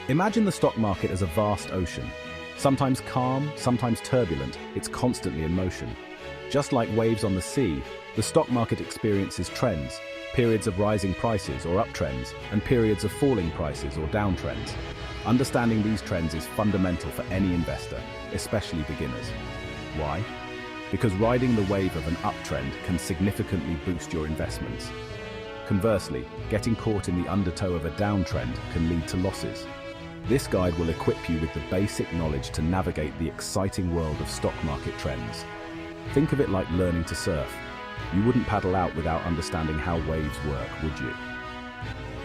Imagine the stock market as a vast ocean. Sometimes calm, sometimes turbulent, it's constantly in motion. Just like waves on the sea, the stock market experiences trends, periods of rising prices or uptrends, and periods of falling prices or downtrends. Understanding these trends is fundamental for any investor, especially beginners. Why? Because riding the wave of an uptrend can significantly boost your investments. Conversely, getting caught in the undertow of a downtrend can lead to losses. This guide will equip you with the basic knowledge to navigate the exciting world of stock market trends. Think of it like learning to surf. You wouldn't paddle out without understanding how waves work, would you?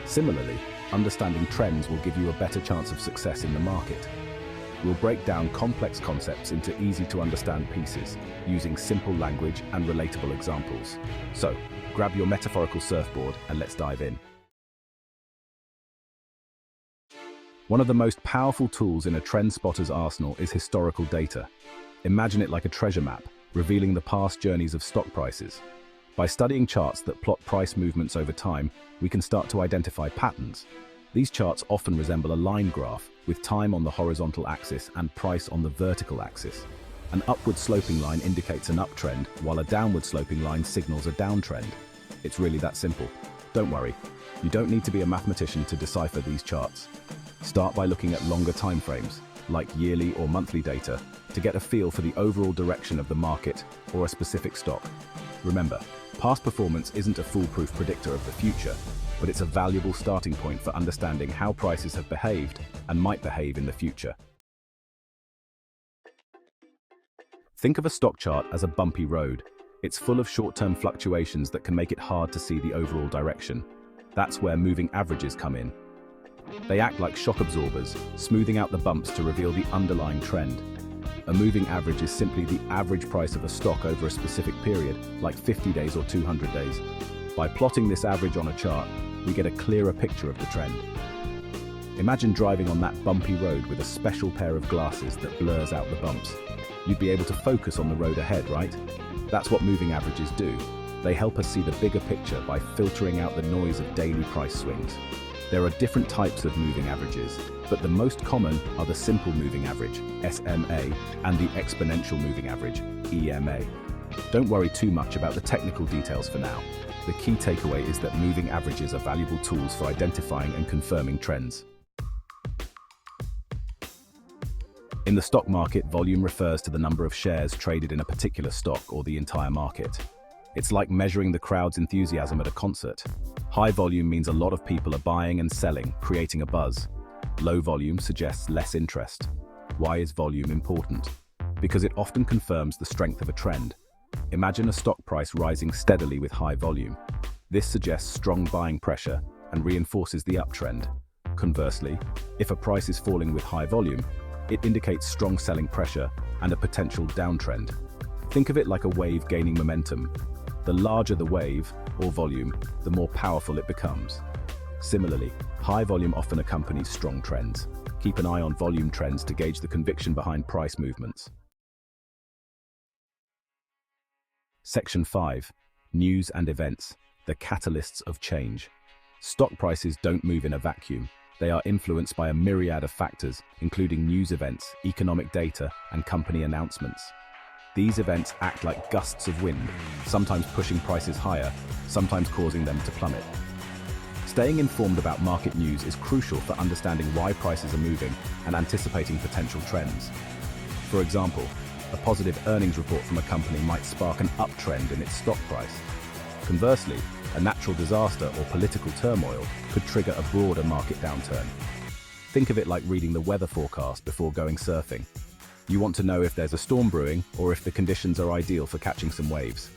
Similarly, understanding trends will give you a better chance of success in the market. We'll break down complex concepts into easy-to-understand pieces, using simple language and relatable examples. So, grab your metaphorical surfboard and let's dive in. One of the most powerful tools in a trend spotter's arsenal is historical data. Imagine it like a treasure map, revealing the past journeys of stock prices. By studying charts that plot price movements over time, we can start to identify patterns. These charts often resemble a line graph, with time on the horizontal axis and price on the vertical axis. An upward sloping line indicates an uptrend, while a downward sloping line signals a downtrend. It's really that simple. Don't worry, you don't need to be a mathematician to decipher these charts. Start by looking at longer time frames, like yearly or monthly data, to get a feel for the overall direction of the market or a specific stock. Remember, past performance isn't a foolproof predictor of the future, but it's a valuable starting point for understanding how prices have behaved and might behave in the future. Think of a stock chart as a bumpy road. It's full of short-term fluctuations that can make it hard to see the overall direction. That's where moving averages come in. They act like shock absorbers, smoothing out the bumps to reveal the underlying trend. A moving average is simply the average price of a stock over a specific period, like 50 days or 200 days. By plotting this average on a chart, we get a clearer picture of the trend. Imagine driving on that bumpy road with a special pair of glasses that blurs out the bumps. You'd be able to focus on the road ahead, right? That's what moving averages do. They help us see the bigger picture by filtering out the noise of daily price swings. There are different types of moving averages, but the most common are the simple moving average, SMA, and the exponential moving average, EMA. Don't worry too much about the technical details for now. The key takeaway is that moving averages are valuable tools for identifying and confirming trends. In the stock market, volume refers to the number of shares traded in a particular stock or the entire market. It's like measuring the crowd's enthusiasm at a concert. High volume means a lot of people are buying and selling, creating a buzz. Low volume suggests less interest. Why is volume important? Because it often confirms the strength of a trend. Imagine a stock price rising steadily with high volume. This suggests strong buying pressure and reinforces the uptrend. Conversely, if a price is falling with high volume, it indicates strong selling pressure and a potential downtrend. Think of it like a wave gaining momentum. The larger the wave, or volume, the more powerful it becomes. Similarly, high volume often accompanies strong trends. Keep an eye on volume trends to gauge the conviction behind price movements. Section 5. News and events, the catalysts of change. Stock prices don't move in a vacuum. They are influenced by a myriad of factors, including news events, economic data, and company announcements. These events act like gusts of wind, sometimes pushing prices higher, sometimes causing them to plummet. Staying informed about market news is crucial for understanding why prices are moving and anticipating potential trends. For example, a positive earnings report from a company might spark an uptrend in its stock price. Conversely, a natural disaster or political turmoil could trigger a broader market downturn. Think of it like reading the weather forecast before going surfing. You want to know if there's a storm brewing or if the conditions are ideal for catching some waves.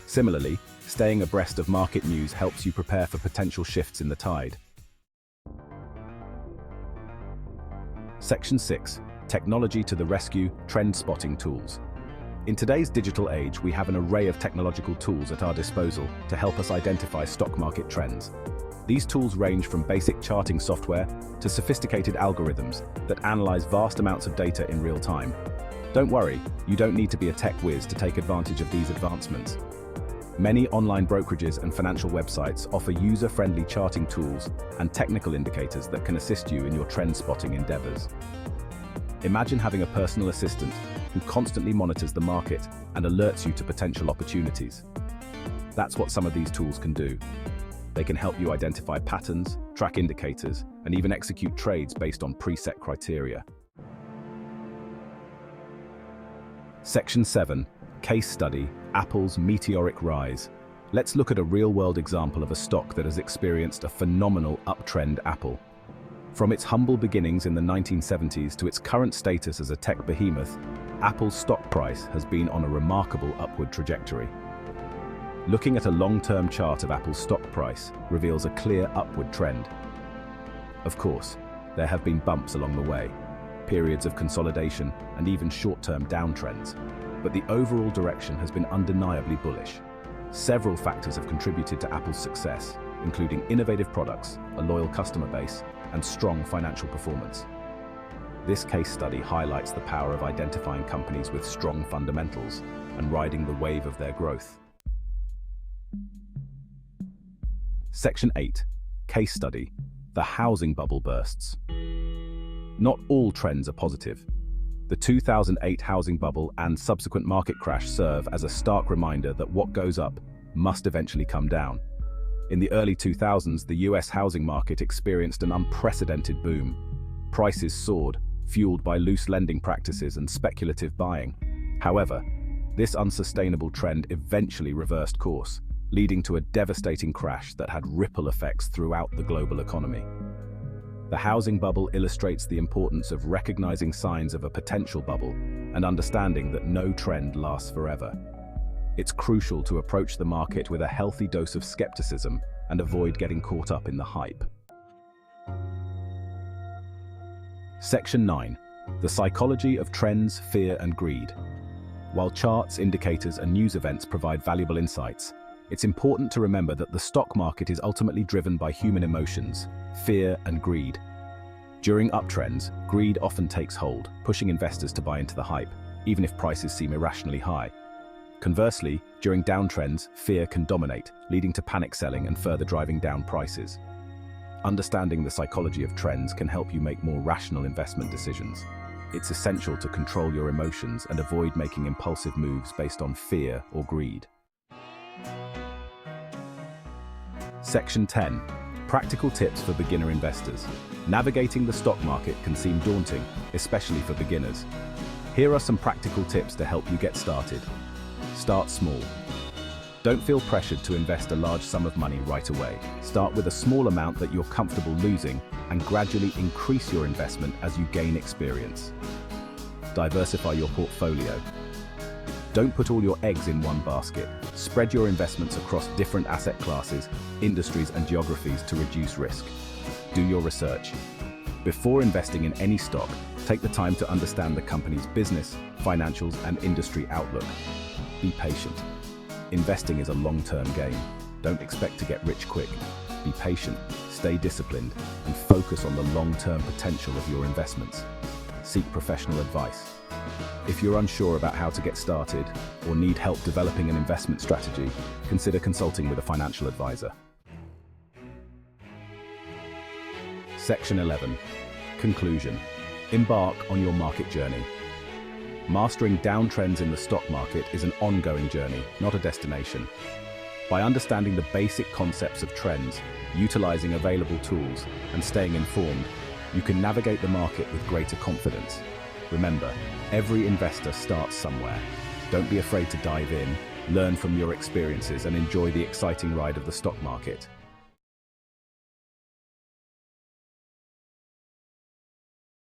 Similarly, staying abreast of market news helps you prepare for potential shifts in the tide. Section 6. Technology to the rescue, trend spotting tools. In today's digital age, we have an array of technological tools at our disposal to help us identify stock market trends. These tools range from basic charting software to sophisticated algorithms that analyze vast amounts of data in real time. Don't worry, you don't need to be a tech whiz to take advantage of these advancements. Many online brokerages and financial websites offer user-friendly charting tools and technical indicators that can assist you in your trend-spotting endeavors. Imagine having a personal assistant who constantly monitors the market and alerts you to potential opportunities. That's what some of these tools can do. They can help you identify patterns, track indicators, and even execute trades based on preset criteria. Section 7. Case Study: Apple's Meteoric Rise. Let's look at a real-world example of a stock that has experienced a phenomenal uptrend. Apple. From its humble beginnings in the 1970s to its current status as a tech behemoth, Apple's stock price has been on a remarkable upward trajectory. Looking at a long-term chart of Apple's stock price reveals a clear upward trend. Of course, there have been bumps along the way, periods of consolidation, and even short-term downtrends, but the overall direction has been undeniably bullish. Several factors have contributed to Apple's success, including innovative products, a loyal customer base, and strong financial performance. This case study highlights the power of identifying companies with strong fundamentals and riding the wave of their growth. Section 8. Case Study: The Housing Bubble Bursts. Not all trends are positive. The 2008 housing bubble and subsequent market crash serve as a stark reminder that what goes up must eventually come down. In the early 2000s, the US housing market experienced an unprecedented boom. Prices soared, fueled by loose lending practices and speculative buying. However, this unsustainable trend eventually reversed course, leading to a devastating crash that had ripple effects throughout the global economy. The housing bubble illustrates the importance of recognizing signs of a potential bubble and understanding that no trend lasts forever. It's crucial to approach the market with a healthy dose of skepticism and avoid getting caught up in the hype. Section 9. The Psychology of Trends, Fear, and Greed. While charts, indicators, and news events provide valuable insights, it's important to remember that the stock market is ultimately driven by human emotions, fear, and greed. During uptrends, greed often takes hold, pushing investors to buy into the hype, even if prices seem irrationally high. Conversely, during downtrends, fear can dominate, leading to panic selling and further driving down prices. Understanding the psychology of trends can help you make more rational investment decisions. It's essential to control your emotions and avoid making impulsive moves based on fear or greed. Section 10. Practical tips for beginner investors. Navigating the stock market can seem daunting, especially for beginners. Here are some practical tips to help you get started. Start small. Don't feel pressured to invest a large sum of money right away. Start with a small amount that you're comfortable losing and gradually increase your investment as you gain experience. Diversify your portfolio. Don't put all your eggs in one basket. Spread your investments across different asset classes, industries, and geographies to reduce risk. Do your research. Before investing in any stock, take the time to understand the company's business, financials, and industry outlook. Be patient. Investing is a long-term game. Don't expect to get rich quick. Be patient, stay disciplined, and focus on the long-term potential of your investments. Seek professional advice. If you're unsure about how to get started or need help developing an investment strategy, consider consulting with a financial advisor. Section 11. Conclusion. Embark on your market journey. Mastering downtrends in the stock market is an ongoing journey, not a destination. By understanding the basic concepts of trends, utilizing available tools, and staying informed, you can navigate the market with greater confidence. Remember, every investor starts somewhere. Don't be afraid to dive in, learn from your experiences, and enjoy the exciting ride of the stock market.